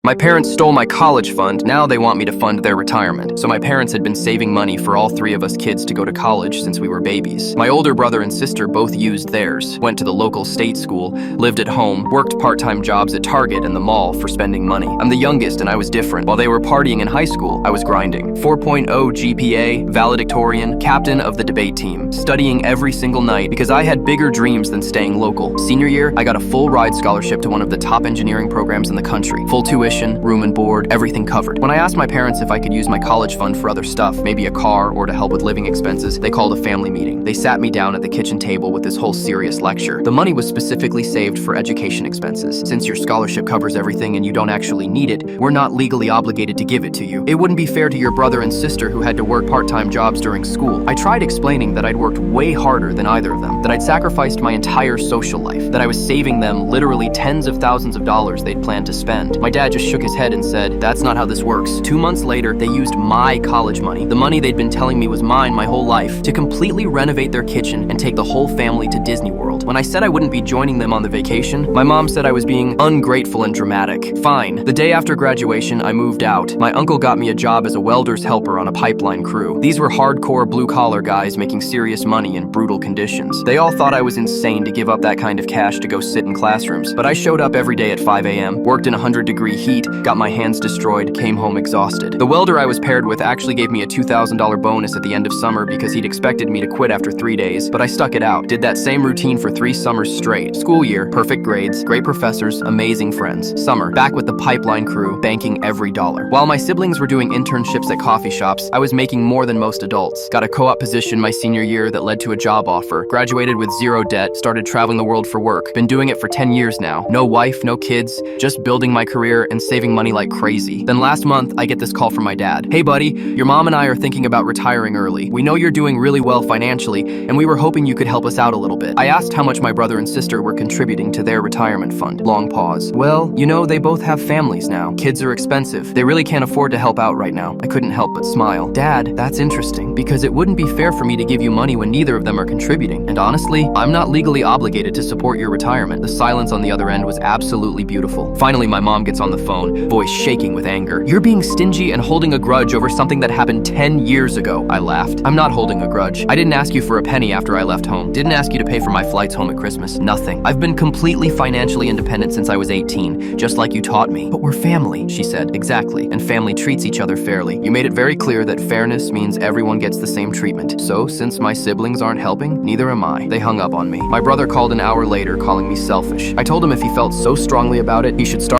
My parents stole my college fund, now they want me to fund their retirement. So my parents had been saving money for all three of us kids to go to college since we were babies. My older brother and sister both used theirs, went to the local state school, lived at home, worked part-time jobs at Target and the mall for spending money. I'm the youngest and I was different. While they were partying in high school, I was grinding. 4.0 GPA, valedictorian, captain of the debate team, studying every single night because I had bigger dreams than staying local. Senior year, I got a full ride scholarship to one of the top engineering programs in the country. Full tuition, room and board, everything covered. When I asked my parents if I could use my college fund for other stuff, maybe a car or to help with living expenses, they called a family meeting. They sat me down at the kitchen table with this whole serious lecture. The money was specifically saved for education expenses. Since your scholarship covers everything and you don't actually need it, we're not legally obligated to give it to you. It wouldn't be fair to your brother and sister who had to work part-time jobs during school. I tried explaining that I'd worked way harder than either of them, that I'd sacrificed my entire social life, that I was saving them literally tens of thousands of dollars they'd planned to spend. My dad just shook his head and said, "That's not how this works." 2 months later, they used my college money, the money they'd been telling me was mine my whole life, to completely renovate their kitchen and take the whole family to Disney World. When I said I wouldn't be joining them on the vacation, my mom said I was being ungrateful and dramatic. Fine. The day after graduation, I moved out. My uncle got me a job as a welder's helper on a pipeline crew. These were hardcore blue-collar guys making serious money in brutal conditions. They all thought I was insane to give up that kind of cash to go sit in classrooms, but I showed up every day at 5 a.m., worked in 100-degree heat, got my hands destroyed, came home exhausted. The welder I was paired with actually gave me a $2,000 bonus at the end of summer because he'd expected me to quit after 3 days, but I stuck it out. Did that same routine for 3 summers straight. School year, perfect grades, great professors, amazing friends. Summer, back with the pipeline crew, banking every dollar. While my siblings were doing internships at coffee shops, I was making more than most adults. Got a co-op position my senior year that led to a job offer. Graduated with zero debt, started traveling the world for work. Been doing it for 10 years now. No wife, no kids, just building my career and saving money like crazy. Then last month, I get this call from my dad. "Hey buddy, your mom and I are thinking about retiring early. We know you're doing really well financially, and we were hoping you could help us out a little bit." I asked how much my brother and sister were contributing to their retirement fund. Long pause. "Well, you know, they both have families now. Kids are expensive. They really can't afford to help out right now." I couldn't help but smile. "Dad, that's interesting, because it wouldn't be fair for me to give you money when neither of them are contributing. And honestly, I'm not legally obligated to support your retirement." The silence on the other end was absolutely beautiful. Finally, my mom gets on the phone, voice shaking with anger. "You're being stingy and holding a grudge over something that happened 10 years ago." I laughed. "I'm not holding a grudge. I didn't ask you for a penny after I left home. Didn't ask you to pay for my flights home at Christmas. Nothing. I've been completely financially independent since I was 18, just like you taught me." "But we're family," she said. "Exactly. And family treats each other fairly. You made it very clear that fairness means everyone gets the same treatment. So, since my siblings aren't helping, neither am I." They hung up on me. My brother called an hour later, calling me selfish. I told him if he felt so strongly about it, he should start